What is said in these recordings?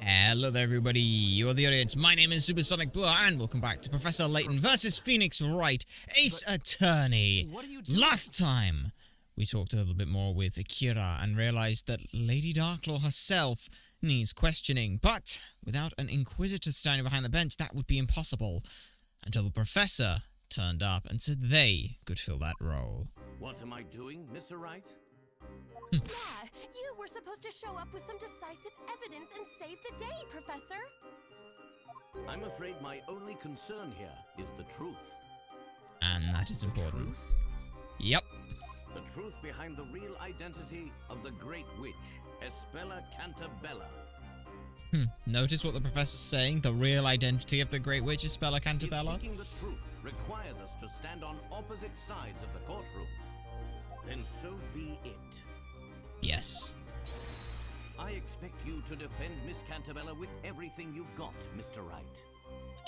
Hello there everybody, you're the audience, my name is Supersonic Blue, and welcome back to Professor Layton versus Phoenix Wright, Ace Attorney. Last time, we talked a little bit more with Akira and realized that Lady Darklaw herself needs questioning, but without an Inquisitor standing behind the bench, that would be impossible, until the Professor turned up and said they could fill that role. What am I doing, Mr. Wright? Yeah, you were supposed to show up with some decisive evidence and save the day, Professor. I'm afraid my only concern here is the truth. And that is important. Truth? Yep. The truth behind the real identity of the Great Witch, Espella Cantabella. Notice what the Professor's saying, the real identity of the Great Witch, Espella Cantabella? If seeking the truth requires us to stand on opposite sides of the courtroom, then so be it. Yes. I expect you to defend Miss Cantabella with everything you've got, Mr. Wright.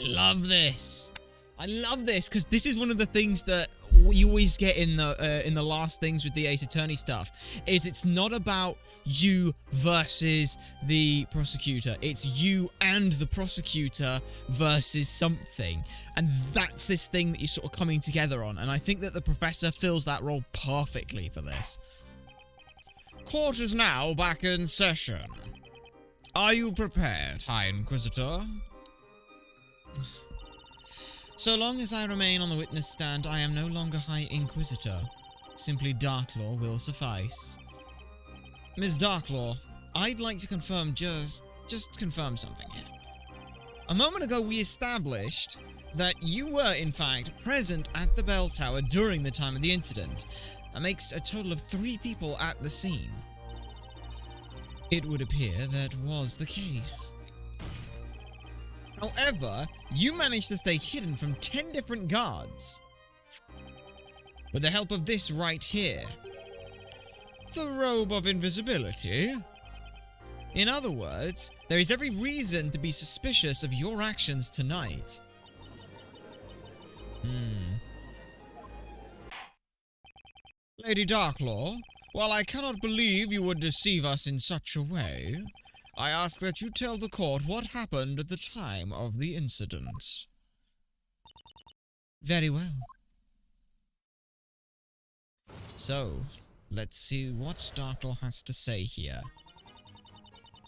Love this. I love this because this is one of the things that you always get in the last things with the Ace Attorney stuff. Is it's not about you versus the prosecutor. It's you and the prosecutor versus something, and that's this thing that you're sort of coming together on. And I think that the Professor fills that role perfectly for this. Court is now back in session. Are you prepared, High Inquisitor? So long as I remain on the witness stand, I am no longer High Inquisitor. Simply Darklaw will suffice. Ms. Darklaw, I'd like to confirm just confirm something here. A moment ago we established that you were, in fact, present at the bell tower during the time of the incident. That makes a total of 3 people at the scene. It would appear that was the case. However, you managed to stay hidden from 10 different guards. With the help of this right here. The robe of invisibility. In other words, there is every reason to be suspicious of your actions tonight. Lady Darklaw, while I cannot believe you would deceive us in such a way, I ask that you tell the court what happened at the time of the incident. Very well. So, let's see what Darklaw has to say here.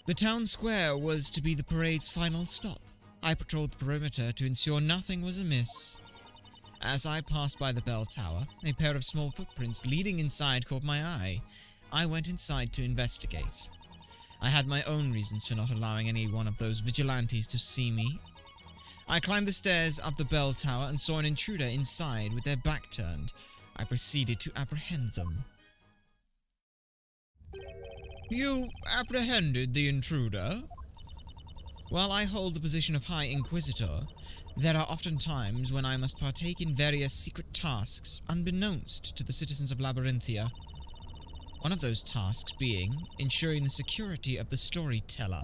The town square was to be the parade's final stop. I patrolled the perimeter to ensure nothing was amiss. As I passed by the bell tower, a pair of small footprints leading inside caught my eye. I went inside to investigate. I had my own reasons for not allowing any one of those vigilantes to see me. I climbed the stairs up the bell tower and saw an intruder inside with their back turned. I proceeded to apprehend them. You apprehended the intruder? While I hold the position of High Inquisitor, there are often times when I must partake in various secret tasks unbeknownst to the citizens of Labyrinthia. One of those tasks being ensuring the security of the storyteller.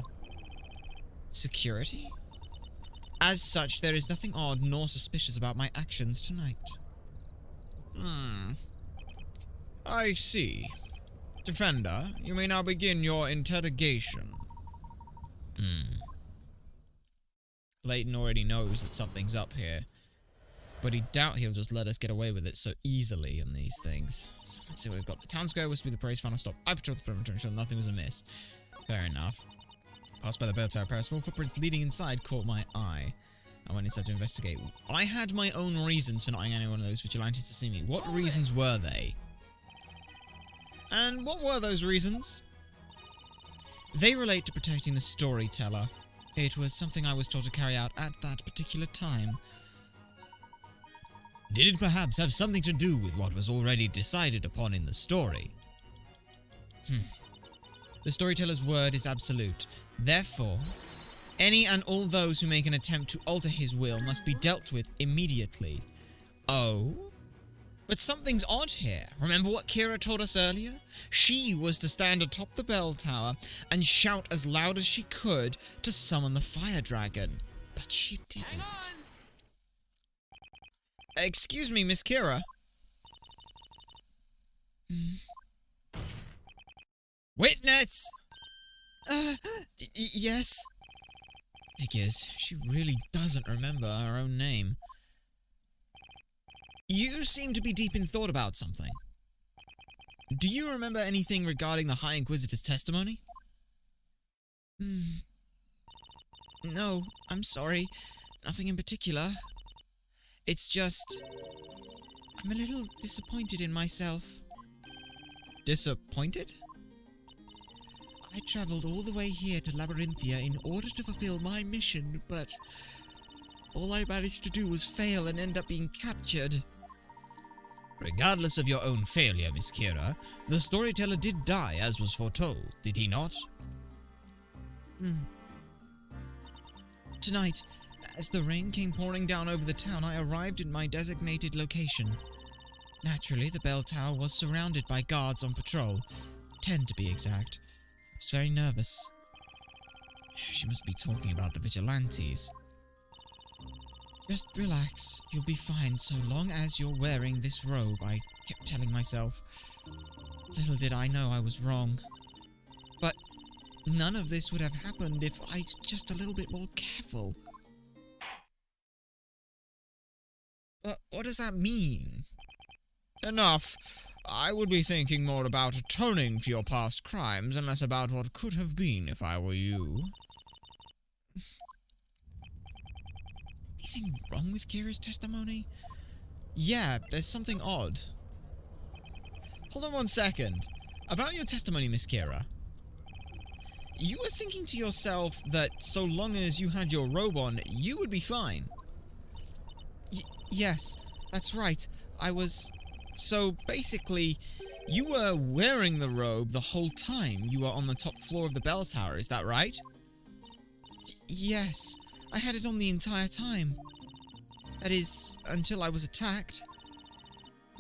Security? As such, there is nothing odd nor suspicious about my actions tonight. I see. Defender, you may now begin your interrogation. Layton already knows that something's up here, but he doubt he'll just let us get away with it so easily in these things. So let's see what we've got. The town square was to be the parade's final stop. I patrolled the perimeter to ensure nothing was amiss. Fair enough. Passed by the bell tower, a pair of small footprints leading inside caught my eye. I went inside to investigate. I had my own reasons for not allowing any one of those vigilantes to see me. What reasons were they? And what were those reasons? They relate to protecting the storyteller. It was something I was told to carry out at that particular time. Did it perhaps have something to do with what was already decided upon in the story? The storyteller's word is absolute. Therefore, any and all those who make an attempt to alter his will must be dealt with immediately. Oh? But something's odd here. Remember what Kira told us earlier? She was to stand atop the bell tower and shout as loud as she could to summon the fire dragon. But she didn't. Excuse me, Miss Kira. Witness! Yes? Figures, she really doesn't remember her own name. You seem to be deep in thought about something. Do you remember anything regarding the High Inquisitor's testimony? No, I'm sorry. Nothing in particular. It's just... I'm a little disappointed in myself. Disappointed? I travelled all the way here to Labyrinthia in order to fulfill my mission, but all I managed to do was fail and end up being captured. Regardless of your own failure, Miss Kira, the storyteller did die as was foretold, did he not? Tonight, as the rain came pouring down over the town, I arrived in my designated location. Naturally, the bell tower was surrounded by guards on patrol. 10 to be exact. I was very nervous. She must be talking about the vigilantes. Just relax. You'll be fine so long as you're wearing this robe, I kept telling myself. Little did I know I was wrong. But none of this would have happened if I was just a little bit more careful. What does that mean? Enough. I would be thinking more about atoning for your past crimes and less about what could have been if I were you. Is anything wrong with Kira's testimony? Yeah, there's something odd. Hold on one second. About your testimony, Miss Kira. You were thinking to yourself that so long as you had your robe on, you would be fine. Yes, that's right. I was... So, basically, you were wearing the robe the whole time you were on the top floor of the bell tower, is that right? Yes, I had it on the entire time. That is, until I was attacked.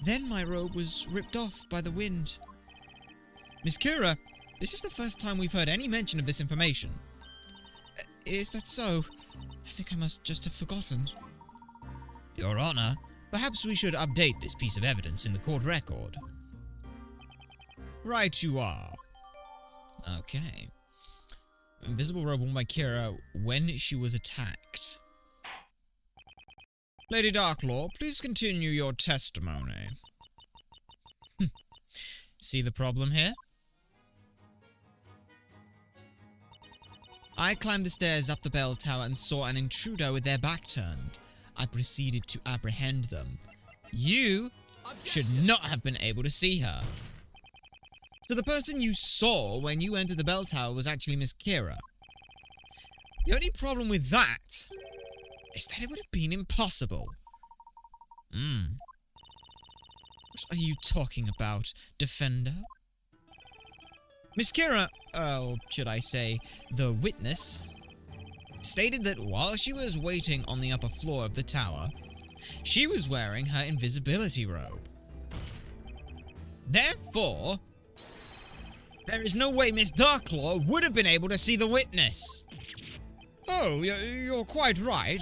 Then my robe was ripped off by the wind. Miss Kira, this is the first time we've heard any mention of this information. Is that so? I think I must just have forgotten. Your Honor, perhaps we should update this piece of evidence in the court record. Right you are. Okay. Invisible robe worn by Kira when she was attacked. Lady Darklaw, please continue your testimony. See the problem here? I climbed the stairs up the bell tower and saw an intruder with their back turned. I proceeded to apprehend them. You should not have been able to see her. So the person you saw when you entered the bell tower was actually Miss Kira. The only problem with that is that it would have been impossible. What are you talking about, Defender? Miss Kira, or should I say, the witness, stated that while she was waiting on the upper floor of the tower, she was wearing her invisibility robe. Therefore, there is no way Miss Darklaw would have been able to see the witness. Oh, you're quite right.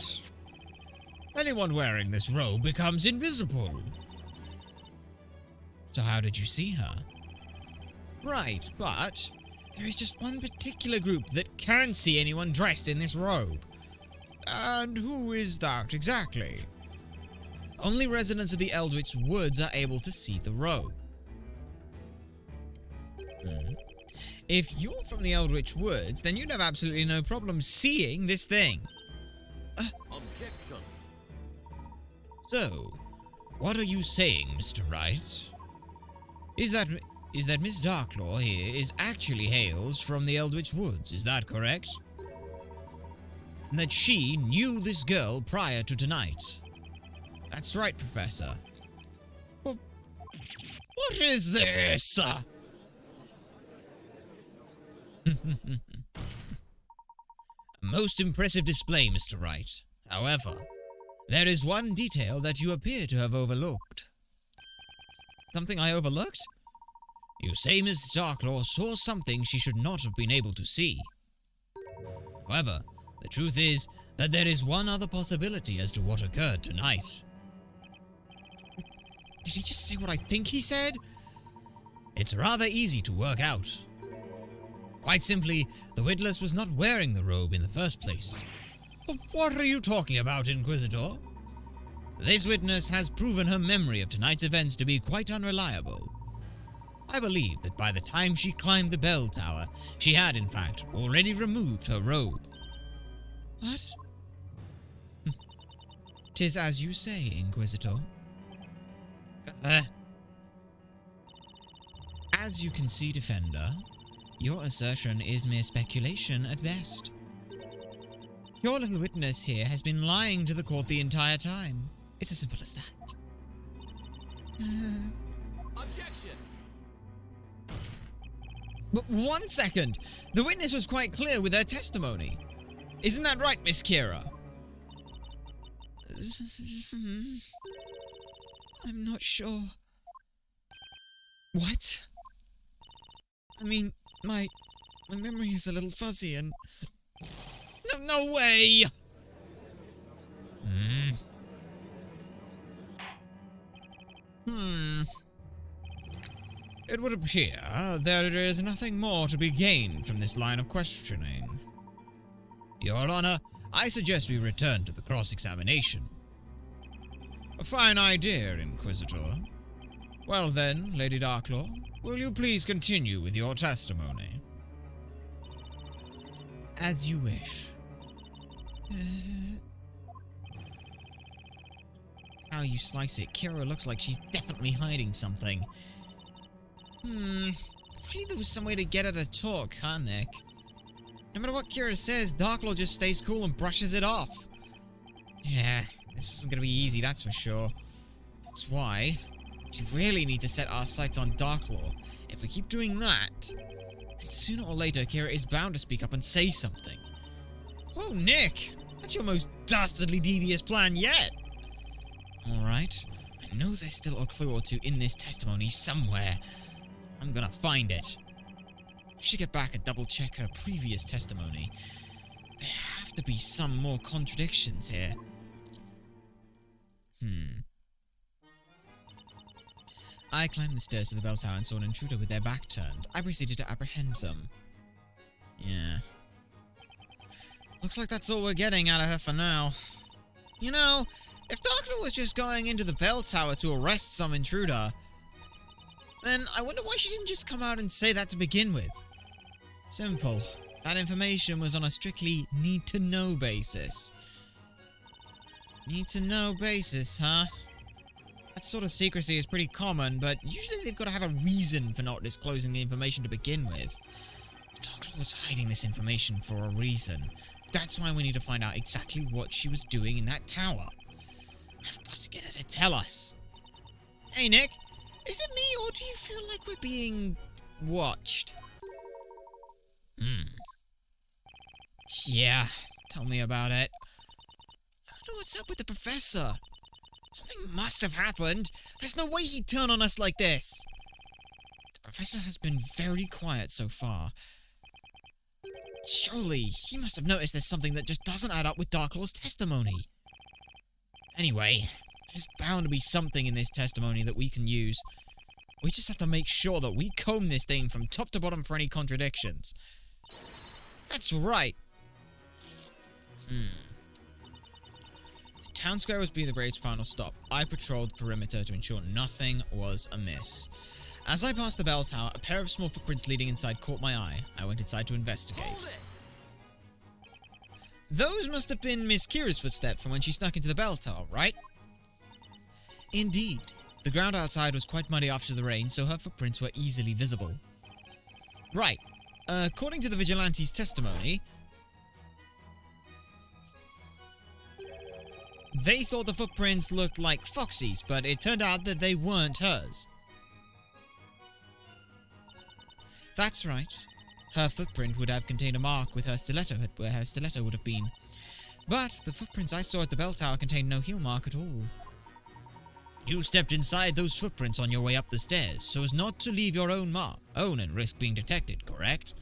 Anyone wearing this robe becomes invisible. So how did you see her? Right, but there is just one particular group that can see anyone dressed in this robe. And who is that exactly? Only residents of the Eldritch Woods are able to see the robe. If you're from the Eldritch Woods, then you'd have absolutely no problem seeing this thing. Objection. So, what are you saying, Mr. Wright? Is that Miss Darklaw here is actually hails from the Eldritch Woods, is that correct? And that she knew this girl prior to tonight? That's right, Professor. What is this? A most impressive display, Mr. Wright. However, there is one detail that you appear to have overlooked. Something I overlooked? You say Miss Darklaw saw something she should not have been able to see. However, the truth is that there is one other possibility as to what occurred tonight. Did he just say what I think he said? It's rather easy to work out. Quite simply, the Witless was not wearing the robe in the first place. What are you talking about, Inquisitor? This witness has proven her memory of tonight's events to be quite unreliable. I believe that by the time she climbed the bell tower, she had, in fact, already removed her robe. What? 'Tis as you say, Inquisitor. As you can see, Defender, your assertion is mere speculation at best. Your little witness here has been lying to the court the entire time. It's as simple as that. Objection! But 1 second! The witness was quite clear with her testimony. Isn't that right, Miss Kira? I'm not sure. What? I mean, my memory is a little fuzzy and... No way! It would appear there is nothing more to be gained from this line of questioning. Your Honor, I suggest we return to the cross-examination. A fine idea, Inquisitor. Well then, Lady Darklaw, will you please continue with your testimony? As you wish. How you slice it, Kira looks like she's definitely hiding something. If only there was some way to get her to talk, huh, Nick? No matter what Kira says, Darklaw just stays cool and brushes it off. Yeah, this isn't gonna be easy, that's for sure. That's why we really need to set our sights on Darklaw. If we keep doing that, then sooner or later Kira is bound to speak up and say something. Oh, Nick! That's your most dastardly devious plan yet! Alright, I know there's still a clue or two in this testimony somewhere. I'm gonna find it. I should get back and double check her previous testimony. There have to be some more contradictions here. I climbed the stairs to the bell tower and saw an intruder with their back turned. I proceeded to apprehend them. Yeah. Looks like that's all we're getting out of her for now. You know, if Darklaw was just going into the bell tower to arrest some intruder, then I wonder why she didn't just come out and say that to begin with. Simple. That information was on a strictly need-to-know basis. Need-to-know basis, huh? That sort of secrecy is pretty common, but usually they've got to have a reason for not disclosing the information to begin with. Darklaw was hiding this information for a reason. That's why we need to find out exactly what she was doing in that tower. I've got to get her to tell us. Hey, Nick. Is it me, or do you feel like we're being watched? Yeah, tell me about it. I don't know what's up with the professor. Something must have happened. There's no way he'd turn on us like this. The professor has been very quiet so far. Surely, he must have noticed there's something that just doesn't add up with Darklaw's testimony. Anyway, there's bound to be something in this testimony that we can use. We just have to make sure that we comb this thing from top to bottom for any contradictions. That's right. The town square was being the Brave's final stop. I patrolled the perimeter to ensure nothing was amiss. As I passed the bell tower, a pair of small footprints leading inside caught my eye. I went inside to investigate. Those must have been Miss Kira's footsteps from when she snuck into the bell tower, right? Indeed. The ground outside was quite muddy after the rain, so her footprints were easily visible. Right. According to the vigilante's testimony, they thought the footprints looked like Foxy's, but it turned out that they weren't hers. That's right. Her footprint would have contained a mark with her stiletto where her stiletto would have been. But the footprints I saw at the bell tower contained no heel mark at all. You stepped inside those footprints on your way up the stairs, so as not to leave your own mark, and risk being detected, correct?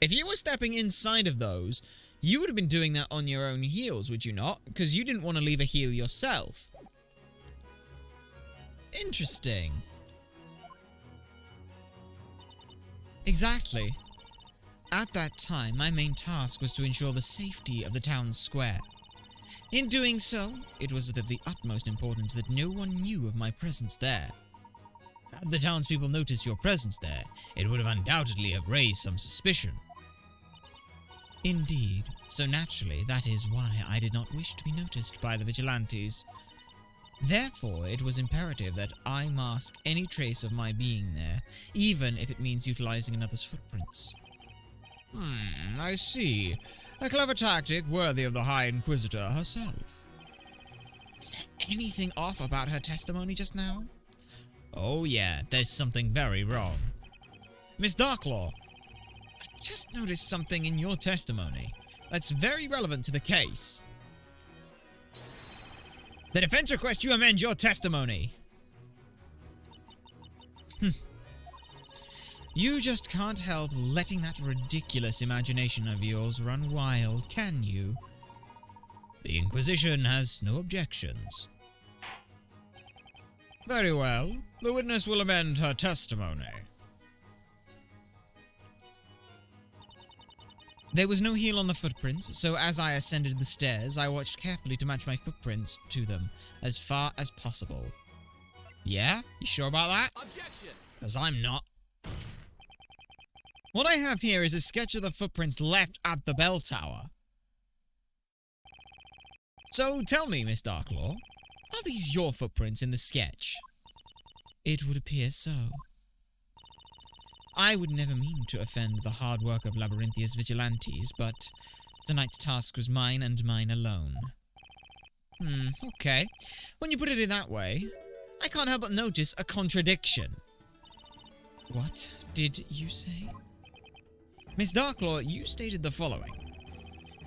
If you were stepping inside of those, you would have been doing that on your own heels, would you not? Because you didn't want to leave a heel yourself. Interesting. Exactly. At that time, my main task was to ensure the safety of the town square. In doing so, it was of the utmost importance that no one knew of my presence there. Had the townspeople noticed your presence there, it would have undoubtedly have raised some suspicion. Indeed, so naturally that is why I did not wish to be noticed by the vigilantes. Therefore, it was imperative that I mask any trace of my being there, even if it means utilizing another's footprints. I see. A clever tactic worthy of the High Inquisitor herself. Is there anything off about her testimony just now? Oh yeah, there's something very wrong. Miss Darklaw, I just noticed something in your testimony that's very relevant to the case. The defense requests you amend your testimony. You just can't help letting that ridiculous imagination of yours run wild, can you? The Inquisition has no objections. Very well. The witness will amend her testimony. There was no heel on the footprints, so as I ascended the stairs, I watched carefully to match my footprints to them as far as possible. Yeah? You sure about that? Objection! 'Cause I'm not. What I have here is a sketch of the footprints left at the bell tower. So tell me, Miss Darklaw, are these your footprints in the sketch? It would appear so. I would never mean to offend the hard work of Labyrinthia's vigilantes, but tonight's task was mine and mine alone. Okay. When you put it in that way, I can't help but notice a contradiction. What did you say? Miss Darklaw, you stated the following.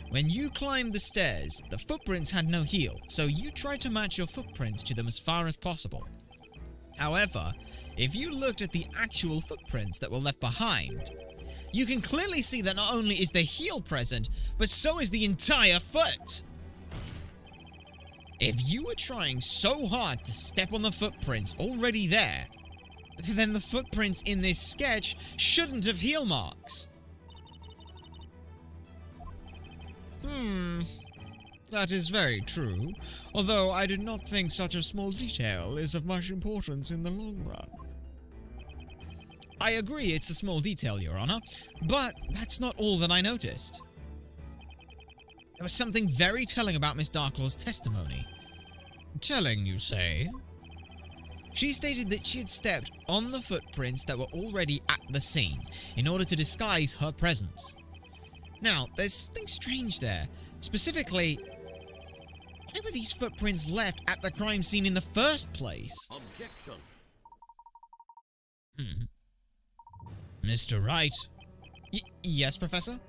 When you climbed the stairs, the footprints had no heel, so you tried to match your footprints to them as far as possible. However, if you looked at the actual footprints that were left behind, you can clearly see that not only is the heel present, but so is the entire foot. If you were trying so hard to step on the footprints already there, then the footprints in this sketch shouldn't have heel marks. That is very true, although I did not think such a small detail is of much importance in the long run. I agree it's a small detail, Your Honor, but that's not all that I noticed. There was something very telling about Miss Darklaw's testimony. Telling, you say? She stated that she had stepped on the footprints that were already at the scene in order to disguise her presence. Now, there's something strange there. Specifically, why were these footprints left at the crime scene in the first place? Objection! Mr. Wright? Yes, Professor?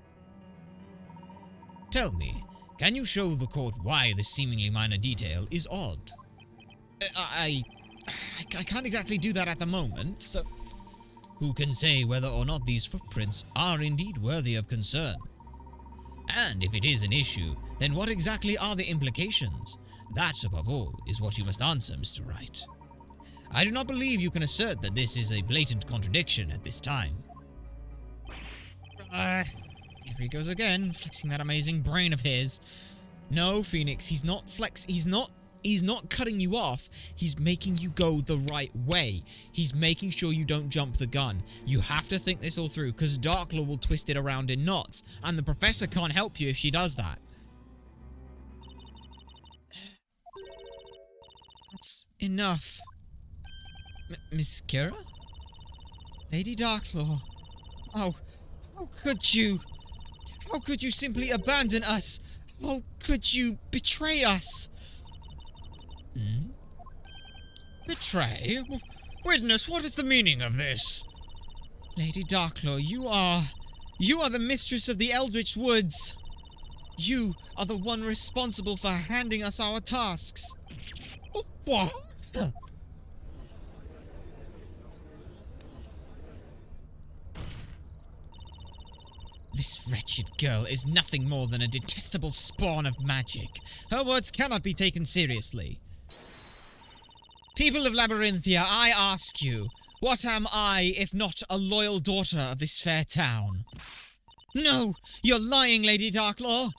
Tell me, can you show the court why this seemingly minor detail is odd? I can't exactly do that at the moment, so... Who can say whether or not these footprints are indeed worthy of concern? And if it is an issue, then what exactly are the implications? That, above all, is what you must answer, Mr. Wright. I do not believe you can assert that this is a blatant contradiction at this time. Here he goes again, flexing that amazing brain of his. No, Phoenix, he's not cutting you off. He's making you go the right way. He's making sure you don't jump the gun. You have to think this all through, because Darklaw will twist it around in knots, and the professor can't help you if she does that. That's enough. Miss Kira? Lady Darklaw. Oh, how could you? How could you simply abandon us? How could you betray us? Betray? Witness, what is the meaning of this? Lady Darklaw, you are the mistress of the Eldritch Woods. You are the one responsible for handing us our tasks. What? This wretched girl is nothing more than a detestable spawn of magic. Her words cannot be taken seriously. People of Labyrinthia, I ask you, What am I, if not a loyal daughter of this fair town? No, you're lying, Lady Darklaw.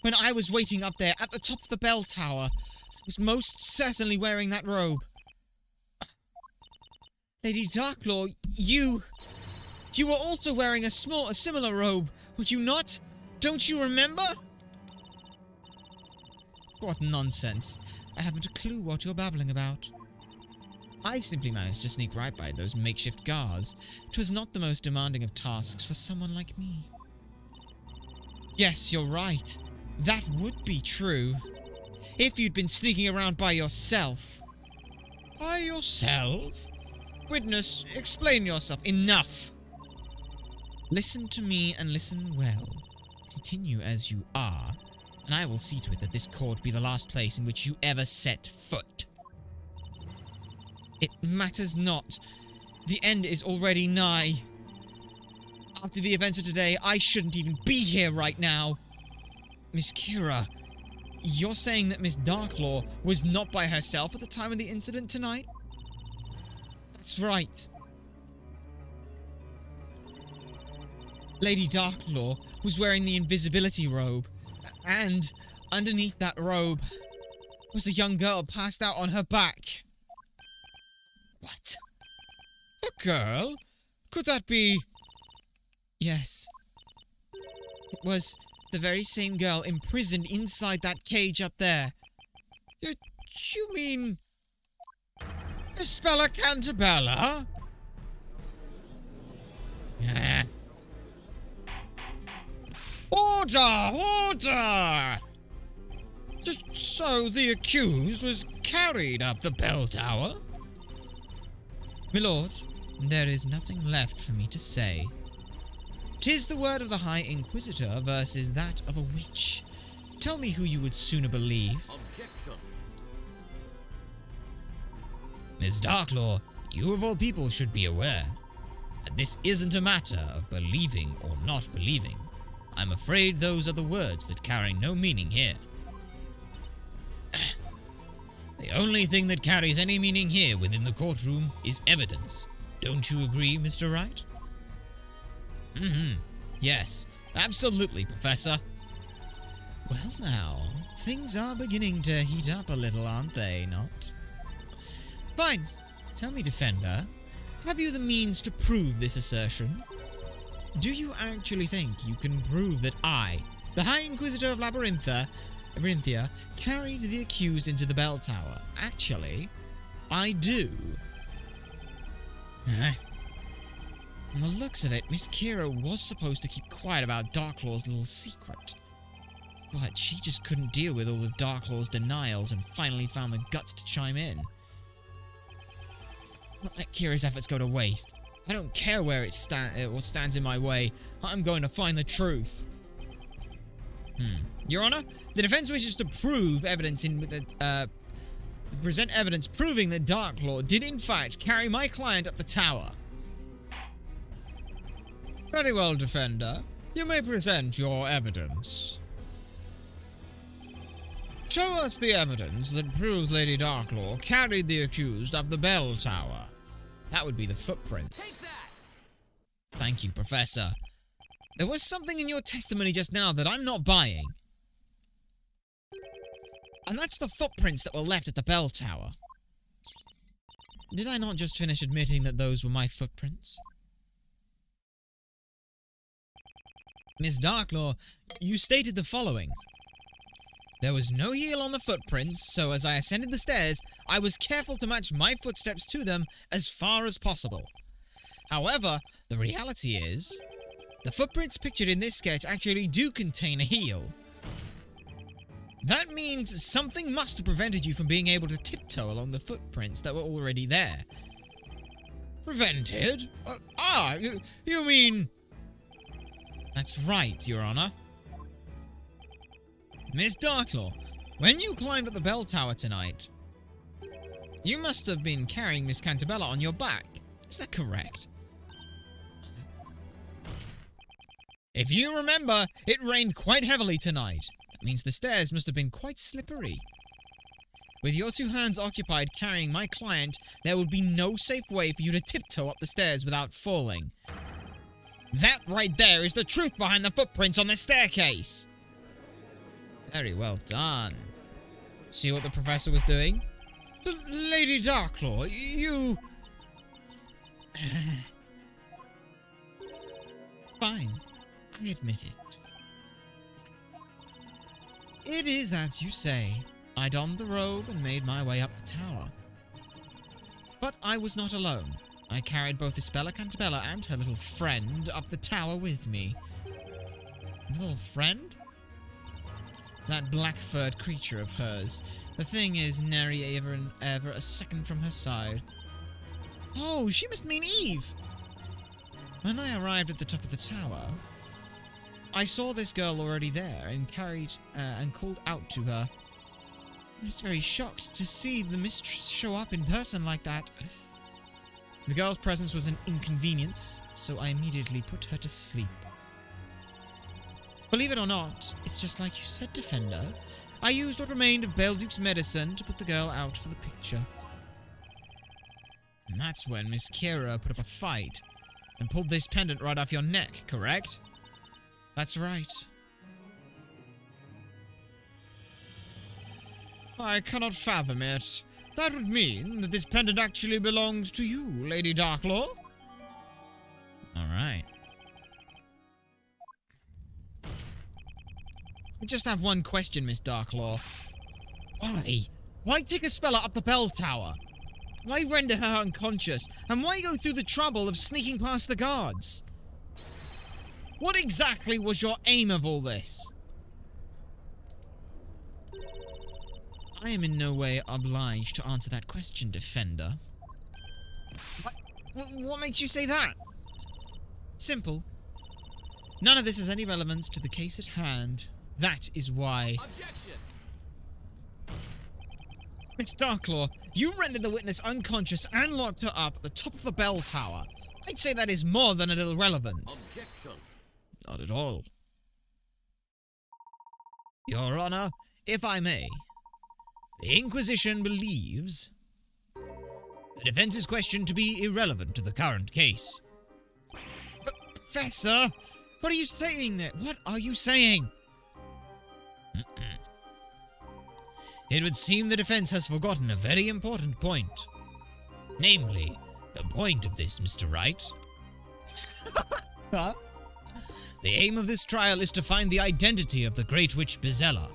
When I was waiting up there at the top of the bell tower, I was most certainly wearing that robe. Lady Darklaw, you were also wearing a similar robe, were you not? Don't you remember? What nonsense. I haven't a clue what you're babbling about. I simply managed to sneak right by those makeshift guards. 'Twas not the most demanding of tasks for someone like me. Yes, you're right. That would be true. If you'd been sneaking around by yourself. By yourself? Witness, explain yourself. Enough! Listen to me and listen well. Continue as you are, and I will see to it that this court be the last place in which you ever set foot. It matters not. The end is already nigh. After the events of today, I shouldn't even be here right now. Miss Kira, you're saying that Miss Darklaw was not by herself at the time of the incident tonight? That's right. Lady Darklaw was wearing the invisibility robe, and underneath that robe was a young girl passed out on her back. What? A girl? Could that be... Yes. It was the very same girl imprisoned inside that cage up there. You mean... Espella Cantabella? Order! Order! So the accused was carried up the bell tower? My lord, there is nothing left for me to say. 'Tis the word of the High Inquisitor versus that of a witch. Tell me who you would sooner believe. Objection. Miss Darklaw, you of all people should be aware that this isn't a matter of believing or not believing. I'm afraid those are the words that carry no meaning here. The only thing that carries any meaning here within the courtroom is evidence. Don't you agree, Mr. Wright? Yes, absolutely, Professor. Well now, things are beginning to heat up a little, aren't they, not? Fine. Tell me, Defender, have you the means to prove this assertion? Do you actually think you can prove that I, the High Inquisitor of Labyrinthia, carried the accused into the bell tower? Actually, I do. From the looks of it, Miss Kira was supposed to keep quiet about Darklaw's little secret. But she just couldn't deal with all of Darklaw's denials and finally found the guts to chime in. Don't let Kira's efforts go to waste. I don't care where what stands in my way. I'm going to find the truth. Your Honor, the defense wishes to prove evidence present evidence proving that Darklaw did in fact carry my client up the tower. Very well, Defender. You may present your evidence. Show us the evidence that proves Lady Darklaw carried the accused up the bell tower. That would be the footprints. Take that! Thank you, Professor. There was something in your testimony just now that I'm not buying. And that's the footprints that were left at the bell tower. Did I not just finish admitting that those were my footprints? Miss Darklaw, you stated the following. There was no heel on the footprints, so as I ascended the stairs, I was careful to match my footsteps to them as far as possible. However, the reality is, the footprints pictured in this sketch actually do contain a heel. That means something must have prevented you from being able to tiptoe along the footprints that were already there. Prevented? You mean... That's right, Your Honor. Miss Darklaw, when you climbed up the bell tower tonight, you must have been carrying Miss Cantabella on your back. Is that correct? If you remember, it rained quite heavily tonight. That means the stairs must have been quite slippery. With your two hands occupied carrying my client, there would be no safe way for you to tiptoe up the stairs without falling. That right there is the truth behind the footprints on the staircase! Very well done. See what the professor was doing? Lady Darklaw, you... Fine, I admit it. It is as you say. I donned the robe and made my way up the tower. But I was not alone. I carried both Isabella Cantabella and her little friend up the tower with me. Little friend? That black-furred creature of hers. The thing is nary ever a second from her side. Oh, she must mean Eve! When I arrived at the top of the tower, I saw this girl already there and called out to her. I was very shocked to see the mistress show up in person like that. The girl's presence was an inconvenience, so I immediately put her to sleep. Believe it or not, it's just like you said, Defender. I used what remained of Belduke's medicine to put the girl out for the picture. And that's when Miss Kira put up a fight and pulled this pendant right off your neck, correct? That's right. I cannot fathom it. That would mean that this pendant actually belongs to you, Lady Darklaw. Alright. I just have one question, Miss Darklaw. Why? Why take Isabella up the bell tower? Why render her unconscious? And why go through the trouble of sneaking past the guards? What exactly was your aim of all this? I am in no way obliged to answer that question, Defender. What makes you say that? Simple. None of this has any relevance to the case at hand. That is why... Objection! Miss Darklaw, you rendered the witness unconscious and locked her up at the top of the bell tower. I'd say that is more than a little relevant. Objection! Not at all. Your Honor, if I may, the Inquisition believes the defense's question to be irrelevant to the current case. Professor, what are you saying there? What are you saying? It would seem the defense has forgotten a very important point. Namely, the point of this, Mr. Wright. Huh? The aim of this trial is to find the identity of the Great Witch Bezella.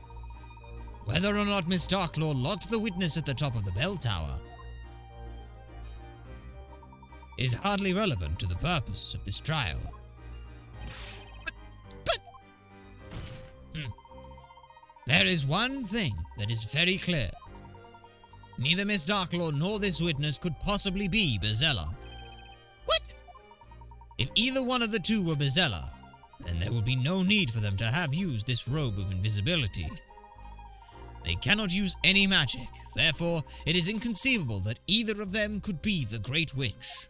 Whether or not Miss Darklaw locked the witness at the top of the bell tower is hardly relevant to the purpose of this trial. But there is one thing that is very clear. Neither Miss Darklaw nor this witness could possibly be Bezella. What? If either one of the two were Bezella, then there would be no need for them to have used this robe of invisibility. They cannot use any magic, therefore it is inconceivable that either of them could be the Great Witch.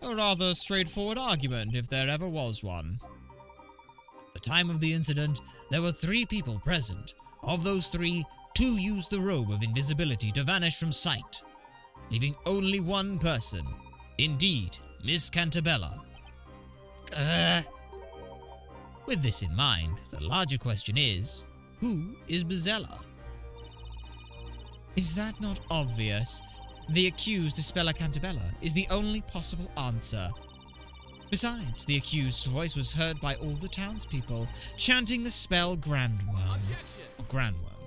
A rather straightforward argument, if there ever was one. At the time of the incident, there were 3 people present. Of those 3, 2 used the robe of invisibility to vanish from sight, leaving only one person. Indeed, Miss Cantabella. With this in mind, the larger question is, who is Bezella? Is that not obvious? The accused, Isabella Cantabella, is the only possible answer. Besides, the accused's voice was heard by all the townspeople, chanting the spell Grandworm. Or Grandworm.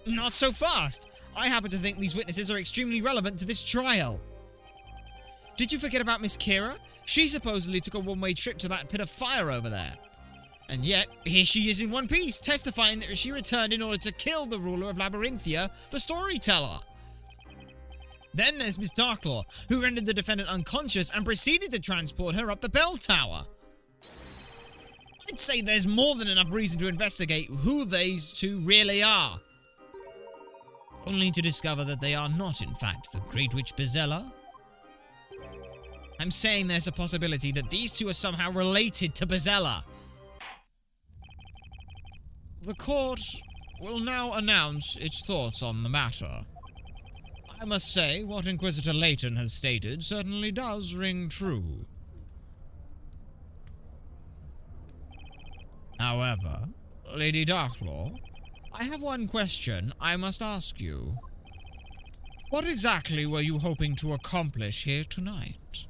Not so fast! I happen to think these witnesses are extremely relevant to this trial. Did you forget about Miss Kira? She supposedly took a one-way trip to that pit of fire over there. And yet, here she is in one piece, testifying that she returned in order to kill the ruler of Labyrinthia, the storyteller. Then there's Miss Darklaw, who rendered the defendant unconscious and proceeded to transport her up the bell tower. I'd say there's more than enough reason to investigate who these two really are. Only to discover that they are not, in fact, the Great Witch Bezella. I'm saying there's a possibility that these two are somehow related to Bezella. The court will now announce its thoughts on the matter. I must say, what Inquisitor Layton has stated certainly does ring true. However, Lady Darklaw, I have one question I must ask you. What exactly were you hoping to accomplish here tonight?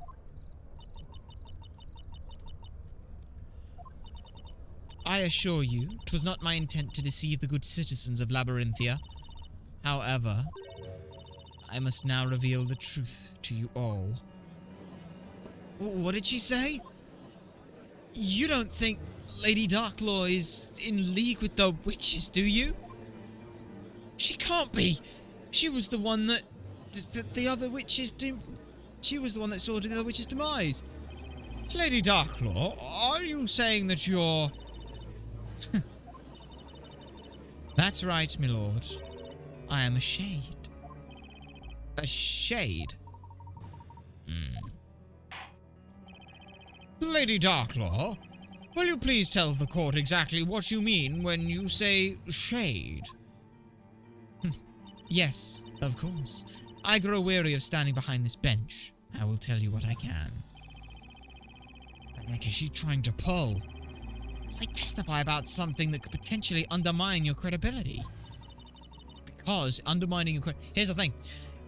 I assure you, 'twas not my intent to deceive the good citizens of Labyrinthia. However, I must now reveal the truth to you all. What did she say? You don't think Lady Darklaw is in league with the witches, do you? She can't be! She was the one that... the other witches... She was the one that saw the other witches' demise. Lady Darklaw, are you saying that you're... That's right, my lord. I am a shade. A shade? Lady Darklaw, will you please tell the court exactly what you mean when you say shade? Yes, of course. I grow weary of standing behind this bench. I will tell you what I can. What the heck is she trying to pull? I testify about something that could potentially undermine your credibility. Because undermining your here's the thing.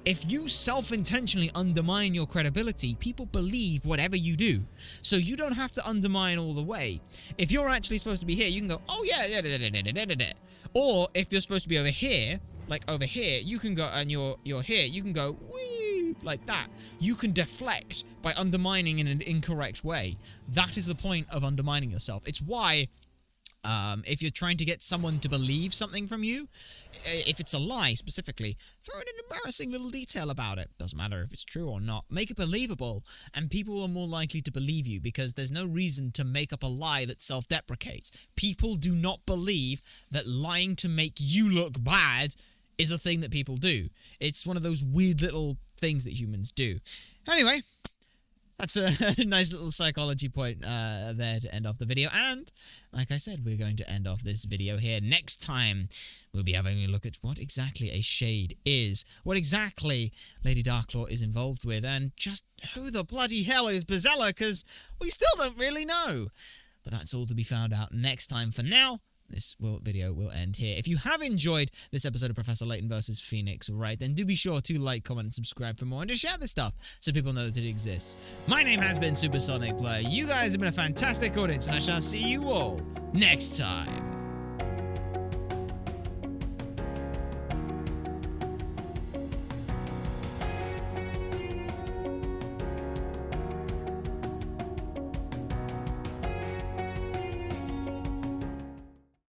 If you self-intentionally undermine your credibility, people believe whatever you do. So you don't have to undermine all the way. If you're actually supposed to be here, you can go, oh yeah. Or if you're supposed to be over here, like over here, you can go, and you're here, you can go, wee, like that. You can deflect by undermining in an incorrect way. That is the point of undermining yourself. It's why, if you're trying to get someone to believe something from you, if it's a lie specifically, throw in an embarrassing little detail about it. Doesn't matter if it's true or not. Make it believable, and people are more likely to believe you because there's no reason to make up a lie that self-deprecates. People do not believe that lying to make you look bad is a thing that people do. It's one of those weird little things that humans do. Anyway, that's a nice little psychology point there to end off the video. And, like I said, we're going to end off this video here. Next time, we'll be having a look at what exactly a shade is, what exactly Lady Darklaw is involved with, and just who the bloody hell is Bezella, because we still don't really know. But that's all to be found out next time. For now, this video will end here. If you have enjoyed this episode of Professor Layton vs. Phoenix Wright, then do be sure to like, comment, and subscribe for more, and to share this stuff so people know that it exists. My name has been Supersonic Player. You guys have been a fantastic audience, and I shall see you all next time.